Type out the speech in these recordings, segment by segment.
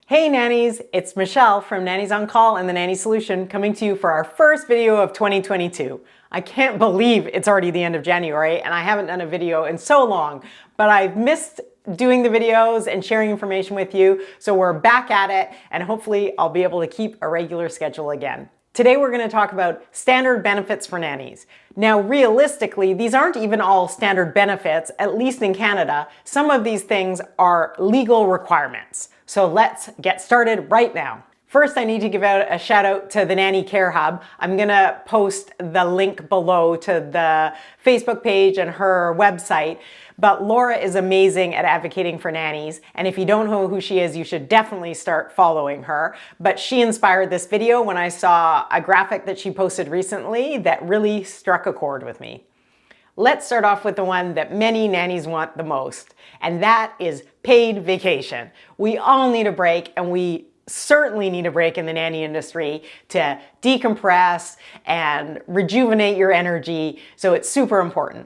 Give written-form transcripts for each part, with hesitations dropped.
Hey nannies, it's Michelle from Nannies on Call and the Nanny Solution coming to you for our first video of 2022. I can't believe it's already the end of January and I haven't done a video in so long, but I've missed doing the videos and sharing information with you, so we're back at it and hopefully I'll be able to keep a regular schedule again. Today we're going to talk about standard benefits for nannies. Now realistically, these aren't even all standard benefits, at least in Canada. Some of these things are legal requirements. So let's get started right now. First, I need to give out a shout out to the Nanny Care Hub. I'm gonna post the link below to the Facebook page and her website. But Laura is amazing at advocating for nannies. And if you don't know who she is, you should definitely start following her. But she inspired this video when I saw a graphic that she posted recently that really struck a chord with me. Let's start off with the one that many nannies want the most, and that is paid vacation. We all need a break, and we certainly need a break in the nanny industry to decompress and rejuvenate your energy, so it's super important.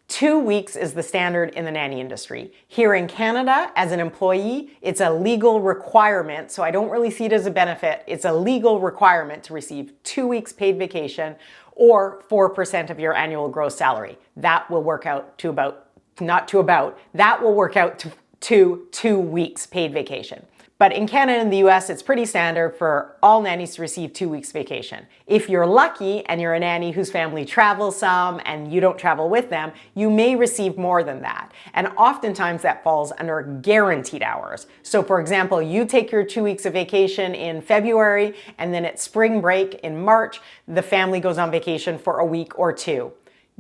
2 weeks is the standard in the nanny industry. Here in Canada, as an employee, it's a legal requirement, so I don't really see it as a benefit. It's a legal requirement to receive 2 weeks paid vacation or 4% of your annual gross salary. That will work out to that will work out to 2 weeks paid vacation. But in Canada and the US, it's pretty standard for all nannies to receive 2 weeks vacation. If you're lucky and you're a nanny whose family travels some and you don't travel with them, you may receive more than that. And oftentimes that falls under guaranteed hours. So for example, you take your 2 weeks of vacation in February and then at spring break in March, the family goes on vacation for a week or two.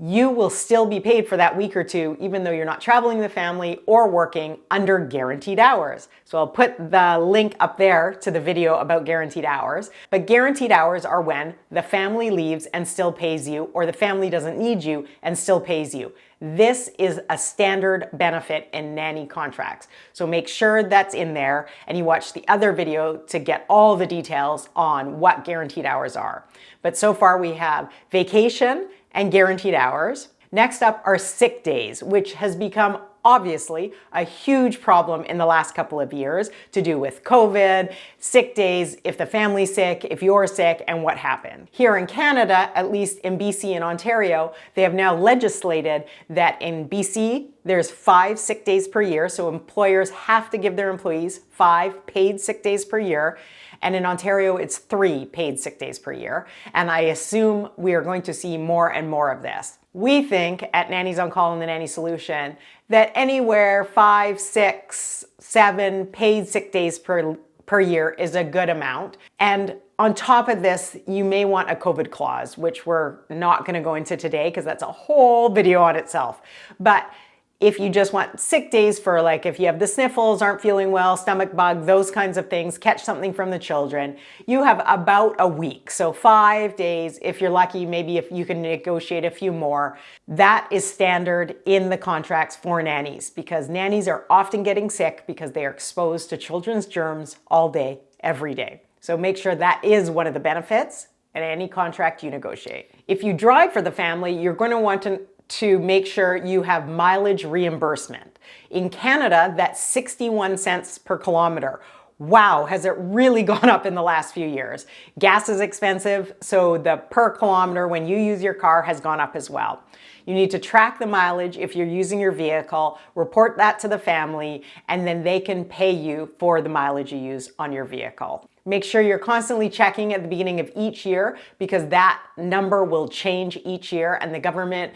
You will still be paid for that week or two, even though you're not traveling the family or working under guaranteed hours. So I'll put the link up there to the video about guaranteed hours. But guaranteed hours are when the family leaves and still pays you, or the family doesn't need you and still pays you. This is a standard benefit in nanny contracts. So make sure that's in there and you watch the other video to get all the details on what guaranteed hours are. But so far we have vacation and guaranteed hours. Next up are sick days, which has become obviously a huge problem in the last couple of years to do with COVID, sick days, if the family's sick, if you're sick, and what happened. Here in Canada, at least in BC and Ontario, they have now legislated that in BC, there's 5 sick days per year, so employers have to give their employees 5 paid sick days per year. And in Ontario, it's 3 paid sick days per year. And I assume we are going to see more and more of this. We think at Nannies on Call and the Nanny Solution that anywhere 5, 6, 7 paid sick days per year is a good amount. And on top of this, you may want a COVID clause, which we're not going to go into today because that's a whole video on itself. But if you just want sick days for, like, if you have the sniffles, aren't feeling well, stomach bug, those kinds of things, catch something from the children, you have about a week. So 5 days, if you're lucky, maybe if you can negotiate a few more. That is standard in the contracts for nannies because nannies are often getting sick because they are exposed to children's germs all day, every day. So make sure that is one of the benefits in any contract you negotiate. If you drive for the family, you're going to want to make sure you have mileage reimbursement. In Canada, that's 61 cents per kilometer. Wow, has it really gone up in the last few years? Gas is expensive, so the per kilometer when you use your car has gone up as well. You need to track the mileage if you're using your vehicle, report that to the family, and then they can pay you for the mileage you use on your vehicle. Make sure you're constantly checking at the beginning of each year because that number will change each year and the government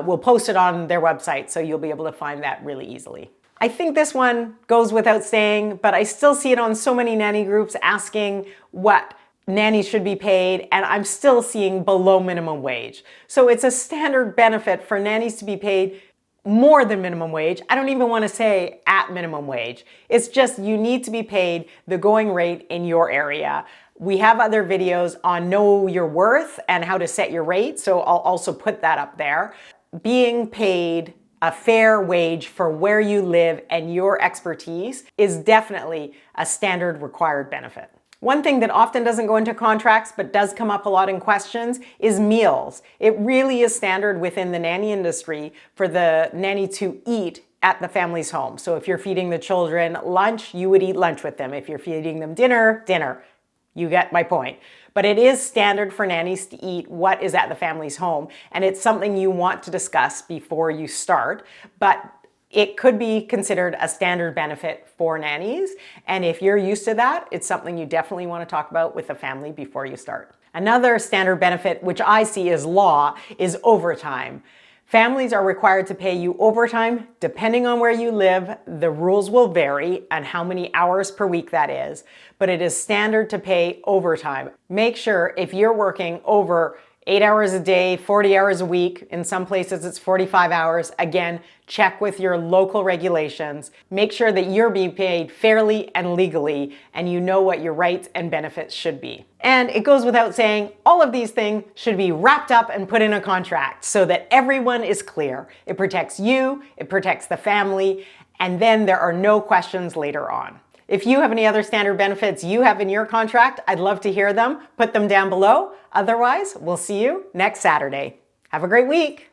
will post it on their website, so you'll be able to find that really easily. I think this one goes without saying, but I still see it on so many nanny groups asking what nannies should be paid, and I'm still seeing below minimum wage. So it's a standard benefit for nannies to be paid more than minimum wage. I don't even want to say at minimum wage. It's just you need to be paid the going rate in your area. We have other videos on know your worth and how to set your rate, so I'll also put that up there. Being paid a fair wage for where you live and your expertise is definitely a standard required benefit. One thing that often doesn't go into contracts but does come up a lot in questions is meals. It really is standard within the nanny industry for the nanny to eat at the family's home. So if you're feeding the children lunch, you would eat lunch with them. If you're feeding them dinner, dinner. You get my point. But it is standard for nannies to eat what is at the family's home, and it's something you want to discuss before you start, but it could be considered a standard benefit for nannies, and if you're used to that, it's something you definitely want to talk about with the family before you start. Another standard benefit, which I see as law, is overtime. Families are required to pay you overtime depending on where you live. The rules will vary and how many hours per week that is, but it is standard to pay overtime. Make sure if you're working over 8 hours a day, 40 hours a week, in some places it's 45 hours. Again, check with your local regulations. Make sure that you're being paid fairly and legally, and you know what your rights and benefits should be. And it goes without saying, all of these things should be wrapped up and put in a contract so that everyone is clear. It protects you, it protects the family, and then there are no questions later on. If you have any other standard benefits you have in your contract, I'd love to hear them. Put them down below. Otherwise, we'll see you next Saturday. Have a great week.